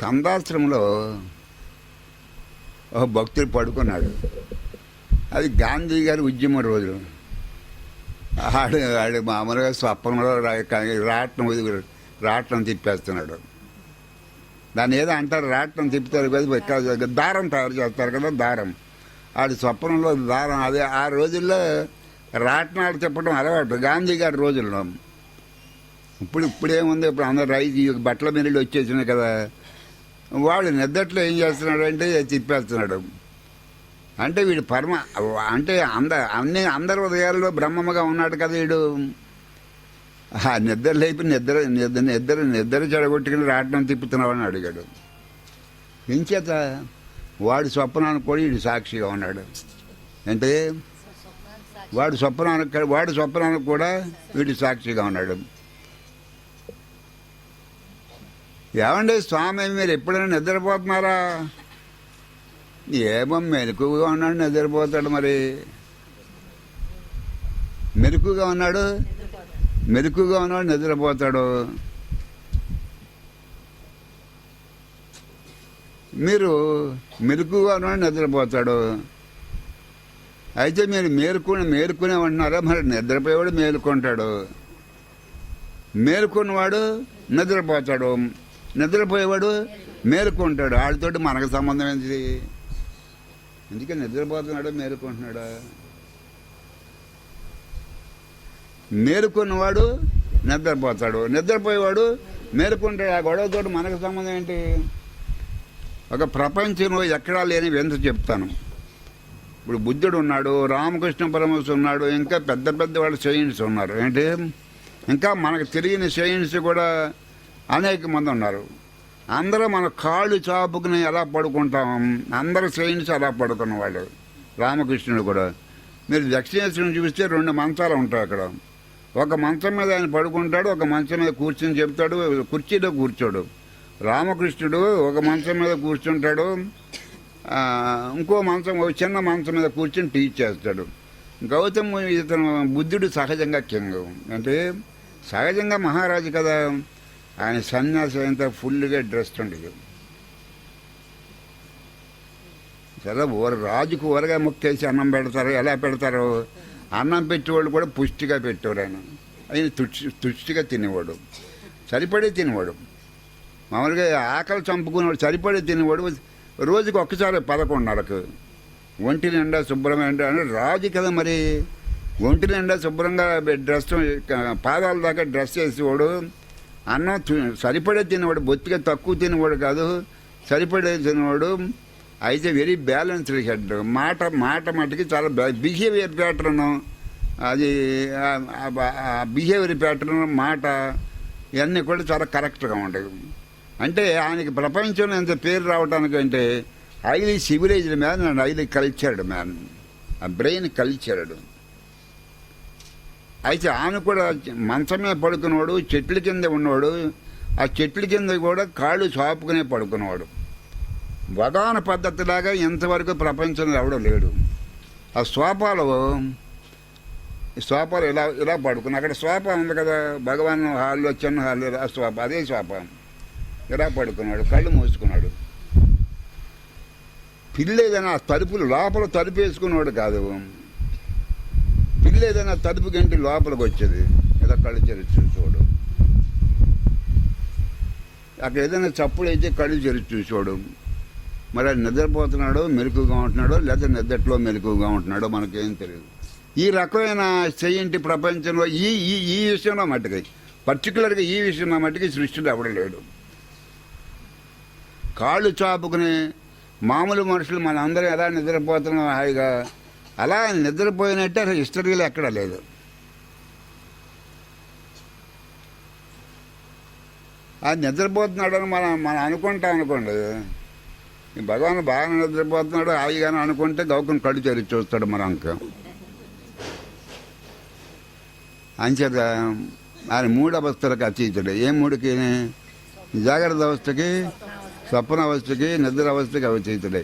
స్కందాశ్రమంలో ఒక భక్తుడు పడుకున్నాడు. అది గాంధీ గారి ఉద్యమ రోజు. ఆడు మామూలుగా స్వప్నంలో రాట్నం తిప్పేస్తున్నాడు. దాన్ని ఏదో అంటారు, రాట్నం తిప్పుతారు కదా, దారం తయారు చేస్తారు కదా, దారం. ఆడి స్వప్నంలో దారం. అదే ఆ రోజుల్లో రాట్నాలు తిప్పడం అలవాటు గాంధీ గారి రోజుల్లో. ఇప్పుడేముంది, ఇప్పుడు అందరు రైతు బట్టల మిల్లులు వచ్చేసినాయి కదా. వాడు నిద్రట్లో ఏం చేస్తున్నాడు అంటే తిప్పేస్తున్నాడు. అంటే వీడు అంటే అందరి ఉదయాల్లో బ్రహ్మముగా ఉన్నాడు కదా వీడు. ఆ నిద్ర లేపి నిద్ర చెడగొట్టుకుని రావడం తిప్పుతున్నావు అని అడిగాడు. ఇంచేత వాడి స్వప్నానికి కూడా వీడు సాక్షిగా ఉన్నాడు. అంటే వాడి స్వప్నానికి కూడా వీడు సాక్షిగా ఉన్నాడు. ఏమండి స్వామి, మీరు ఎప్పుడైనా నిద్రపోతున్నారా? ఏమో మెలకుగా ఉన్నాడు, నిద్రపోతాడు. మరి మెలకుగా ఉన్నాడు నిద్రపోతాడు. మీరు మెలకుగా ఉన్నాడు నిద్రపోతాడు. అయితే మీరు మేలుకునే ఉంటున్నారా? మరి నిద్రపోయేవాడు మేలుకుంటాడు, మేలుకున్నవాడు నిద్రపోతాడు, నిద్రపోయేవాడు మేలుకుంటాడు. వాడితోటి మనకు సంబంధం ఏంటి? ఎందుకే నిద్రపోతున్నాడు మేలుకుంటున్నాడు? మేలుకున్నవాడు నిద్రపోతాడు, నిద్రపోయేవాడు మేలుకుంటాడు. ఆ గొడవతోటి మనకు సంబంధం ఏంటి? ఒక ప్రపంచంలో ఎక్కడా లేని వింత చెప్తాను. ఇప్పుడు బుద్ధుడు ఉన్నాడు, రామకృష్ణ పరమహంస ఉన్నాడు, ఇంకా పెద్ద పెద్ద వాళ్ళు సైన్స్ ఉన్నారు. ఏంటి, ఇంకా మనకు తెలియని సైన్స్ కూడా అనేక మంది ఉన్నారు. అందరూ మన కాళ్ళు చాపుకుని ఎలా పడుకుంటాం, అందరూ సైన్స్ అలా పడుకున్నవాళ్ళు. రామకృష్ణుడు కూడా. మీరు దక్షిణేశ్వరం చూస్తే 2 మంచాలు ఉంటాయి అక్కడ. ఒక మంచం మీద ఆయన పడుకుంటాడు, ఒక మంచం మీద కూర్చొని చెప్తాడు, కుర్చీలో కూర్చోడు. రామకృష్ణుడు ఒక మంచం మీద కూర్చుంటాడు, ఇంకో చిన్న మంచం మీద కూర్చొని టీచ్ చేస్తాడు. గౌతమ్ ఇతను బుద్ధుడు సహజంగా కింగ్, అంటే సహజంగా మహారాజు కదా. ఆయన సన్యాసి అంతా ఫుల్గా డ్రెస్ ఉండేది. సరే రాజుకు ఊరగా ముక్కేసి అన్నం పెడతారు. ఎలా పెడతారు? అన్నం పెట్టేవాడు కూడా పుష్టిగా పెట్టేవాడు. ఆయన తుష్టిగా తినేవాడు, సరిపడే తినేవాడు. మామూలుగా ఆకలి చంపుకునేవాడు, సరిపడే తినేవాడు. రోజుకి ఒక్కసారి 11:30కు ఒంటి నిండా శుభ్రమైన అంటే రాజు కదా. మరి ఒంటి నిండా శుభ్రంగా డ్రెస్, పాదాల దాకా డ్రెస్ చేసేవాడు. అన్నం సరిపడే తినేవాడు, బొత్తిగా తక్కువ తినేవాడు కాదు, సరిపడే తినేవాడు. అయితే వెరీ బ్యాలెన్స్డ్ హెడ్. మాట మటుకి చాలా బిహేవియర్ ప్యాటర్ను, అది బిహేవియర్ ప్యాటర్న్, మాట ఇవన్నీ కూడా చాలా కరెక్ట్గా ఉంటాయి. అంటే ఆయనకి ప్రపంచంలో ఎంత పేరు రావడానికి అంటే highly civilized man and highly cultured man. ఆ బ్రెయిన్ కల్చర్డ్. అయితే ఆయన కూడా మంచమే పడుకునేవాడు, చెట్ల కింద ఉన్నవాడు. ఆ చెట్ల కింద కూడా కాళ్ళు చాపుకునే పడుకునేవాడు. భగవాన్ పద్ధతిలాగా ఇంతవరకు ప్రపంచంలో ఎవడో లేడు. ఆ సోఫాలు ఇలా పడుకుని, అక్కడ సోఫా ఉంది కదా భగవాన్ హాల్లో, చిన్న హాల్లో, ఆ సోఫా, అదే సోఫా ఇలా పడుకున్నాడు, కళ్ళు మూసుకున్నాడు. పిల్లి ఏదైనా తలుపులు లోపల తలుపు వేసుకున్నాడు కాదు, పిల్లి ఏదైనా తలుపు గంటి లోపలికి వచ్చేది, ఇలా కళ్ళు తెరిచి చూడు. అక్కడ ఏదైనా చప్పుడు అయితే కళ్ళు తెరిచి చూసాడు. మరి అది నిద్రపోతున్నాడో మెలకుగా ఉంటున్నాడో, లేదా నిద్రలో మెలకుగా ఉంటున్నాడో మనకేం తెలియదు. ఈ రకమైన సెయింటి ప్రపంచంలో ఈ విషయంలో మట్టుకి, పర్టికులర్గా ఈ విషయంలో మట్టుకి సృష్టిలో ఎవడు లేడు. కాళ్ళు చాపుకుని మామూలు మనుషులు మన అందరం ఎలా నిద్రపోతున్నాం హాయిగా, అలా నిద్రపోయినట్టే అసలు హిస్టరీలో ఎక్కడా లేదు. అది నిద్రపోతున్నాడని మనం అనుకుంటాం అనుకోండి. భగవాన్ బాగా నిద్రపోతున్నాడు హాయిగానే అనుకుంటే గౌకం కళ్ళు తెరిచి చూస్తాడు మన అంక. అంచేత ఆయన 3 అవస్థలకు అతీతుడు. ఏ 3కి? జాగ్రత్త అవస్థకి, స్వప్న అవస్థకి, నిద్ర అవస్థకి అతీతుడే.